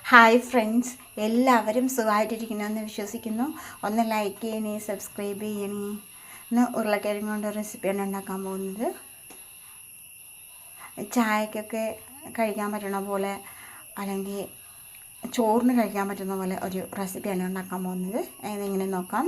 Hi friends, എല്ലാവരും സുഖമായിട്ടിരിക്കണമെന്ന് വിശ്വസിക്കുന്നു. ഒന്ന് ലൈക്ക് ചെയ്യണേ, സബ്സ്ക്രൈബ് ചെയ്യണേ. ഇന്ന് ഉരുളക്കിഴങ്ങ് കൊണ്ട് റെസിപ്പിയാണ് ഉണ്ടാക്കാൻ പോകുന്നത്. ചായക്കൊക്കെ കഴിക്കാൻ പറ്റുന്ന പോലെ, അല്ലെങ്കിൽ ചോറിന് കഴിക്കാൻ പറ്റുന്ന പോലെ ഒരു റെസിപ്പിയാണ് ഉണ്ടാക്കാൻ പോകുന്നത്. അതെങ്ങനെ നോക്കാം.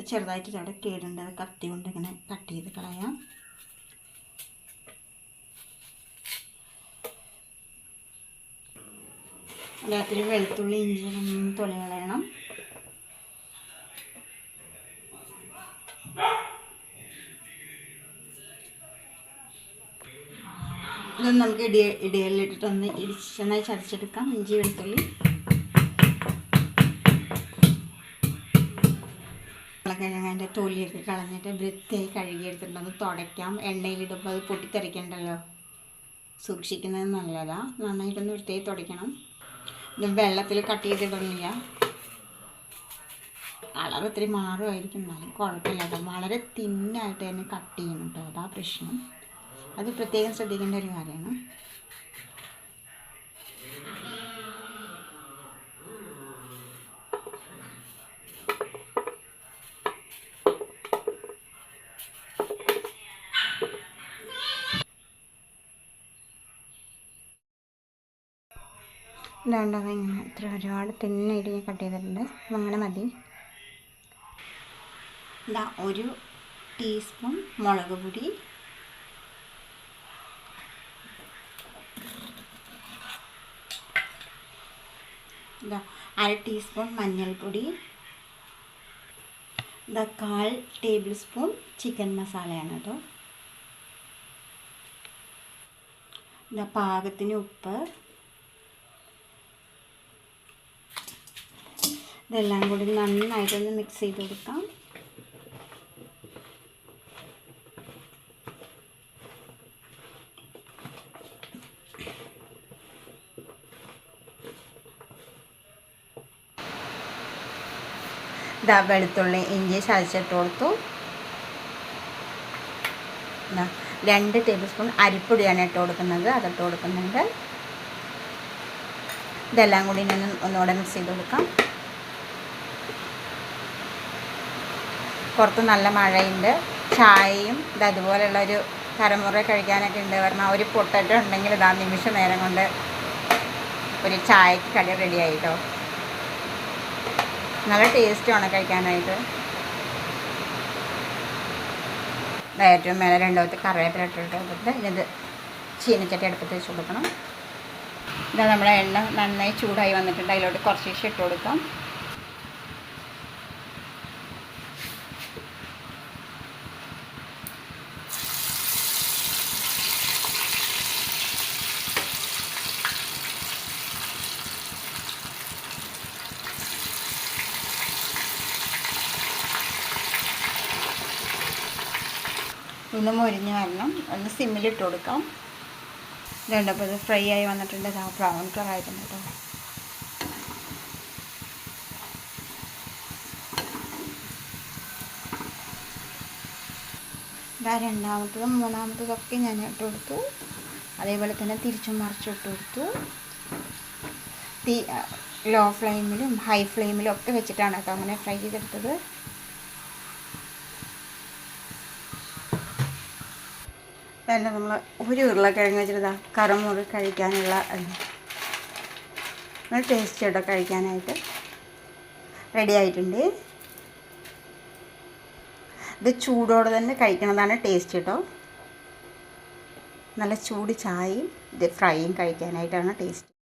ചെറുതായിട്ട് അവിടെ കേടുണ്ട്, അത് കത്തി കൊണ്ട് ഇങ്ങനെ കട്ട് ചെയ്ത് കളയാം. രാത്രി വെളുത്തുള്ളി ഇഞ്ചി തൊലി കളയണം. ഇതൊന്ന് നമുക്ക് ഇടിയലിട്ടിട്ടൊന്ന് നന്നായി ചതച്ചെടുക്കാം. ഇഞ്ചി വെളുത്തുള്ളി ഉരുളക്കിഴങ്ങിൻ്റെ തൊലിയൊക്കെ കളഞ്ഞിട്ട് വൃത്തിയായി കഴുകിയെടുത്തിട്ടൊന്ന് തുടയ്ക്കാം. എണ്ണയിലിടുമ്പോൾ അത് പൊട്ടിത്തെറിക്കണ്ടല്ലോ, സൂക്ഷിക്കുന്നത് നല്ലതാണ്. നന്നായിട്ടൊന്ന് വൃത്തിയായി തുടയ്ക്കണം. ഇത് വെള്ളത്തിൽ കട്ട് ചെയ്തിടുന്നില്ല. കളർ ഇത്തിരി മാറുമായിരിക്കും, എന്നാലും കുഴപ്പമില്ല കേട്ടോ. വളരെ തിന്നായിട്ട് തന്നെ കട്ട് ചെയ്യണം കേട്ടോ, അതാ പ്രശ്നം. അത് പ്രത്യേകം ശ്രദ്ധിക്കേണ്ട ഒരു കാര്യമാണ്. ഇതുണ്ടാകും ഇങ്ങനെ ഇത്ര ഒരുപാട് തിന്നായിട്ട് ഞാൻ കട്ട് ചെയ്തിട്ടുണ്ട്. അങ്ങനെ മതി. ഇതാ 1 ടീസ്പൂൺ മുളക് പൊടി, ഇതാ 1/2 ടീസ്പൂൺ മഞ്ഞൾപ്പൊടി, ഇതാ 1/4 ടേബിൾ സ്പൂൺ ചിക്കൻ മസാലയാണ് കേട്ടോ. ഇതാ പാകത്തിന് ഉപ്പ്. ഇതെല്ലാം കൂടി നന്നായിട്ടൊന്ന് മിക്സ് ചെയ്ത് കൊടുക്കാം. ഇതാ വെളുത്തുള്ളി ഇഞ്ചി ചതച്ചിട്ട് കൊടുത്തു. 2 ടേബിൾ സ്പൂൺ അരിപ്പൊടിയാണ് ഇട്ട് കൊടുക്കുന്നത്, അതിട്ട് കൊടുക്കുന്നുണ്ട്. ഇതെല്ലാം കൂടി ഒന്നുകൂടെ മിക്സ് ചെയ്ത് കൊടുക്കാം. പുറത്ത് നല്ല മഴയുണ്ട്. ചായയും അതുപോലെയുള്ളൊരു തലമുറ കഴിക്കാനൊക്കെ ഉണ്ട് പറഞ്ഞാൽ ഒരു പൊട്ടറ്റോ ഉണ്ടെങ്കിൽ ഇതാ നിമിഷ നേരം കൊണ്ട് ഒരു ചായക്ക് കടി റെഡി ആയിട്ടോ. നല്ല ടേസ്റ്റുമാണ് കഴിക്കാനായിട്ട്. ഏറ്റവും മേലെ 2 കറിവേപ്പില ഇട്ടിട്ട് ഇത് ചീനച്ചട്ടി അടുപ്പത്ത് വെച്ച് കൊടുക്കണം. ഇതാ നമ്മുടെ എണ്ണ നന്നായി ചൂടായി വന്നിട്ടുണ്ട്. അതിലോട്ട് കുറച്ച് ഇട്ട് കൊടുക്കാം. ഒന്ന് മൊരിഞ്ഞ് വരണം. ഒന്ന് സിമ്മിലിട്ട് കൊടുക്കാം. ഇതുണ്ടപ്പോൾ ഇത് ഫ്രൈ ആയി വന്നിട്ടുണ്ട്. ബ്രൗൺ കളർ ആയിട്ടുണ്ട് കേട്ടോ. ഇതാ രണ്ടാമത്തതും മൂന്നാമത്തതൊക്കെ ഞാൻ ഇട്ട് കൊടുത്തു. അതേപോലെ തന്നെ തിരിച്ചും മറിച്ചും ഇട്ട് കൊടുത്തു. ലോ ഫ്ലെയിമിലും ഹൈ ഫ്ലെയിമിലും ഒക്കെ വെച്ചിട്ടാണ് കേട്ടോ അങ്ങനെ ഫ്രൈ ചെയ്തെടുത്തത്. പിന്നെ നമ്മൾ ഒരു ഉരുളക്കിഴങ്ങ് വെച്ചിട്ട് കറുമുറി കഴിക്കാനുള്ള ടേസ്റ്റ് കേട്ടോ. കഴിക്കാനായിട്ട് റെഡി ആയിട്ടുണ്ട്. ഇത് ചൂടോടെ തന്നെ കഴിക്കണതാണ് ടേസ്റ്റ് കേട്ടോ. നല്ല ചൂട് ചായയും ഇത് ഫ്രൈയും കഴിക്കാനായിട്ടാണ് ടേസ്റ്റ്.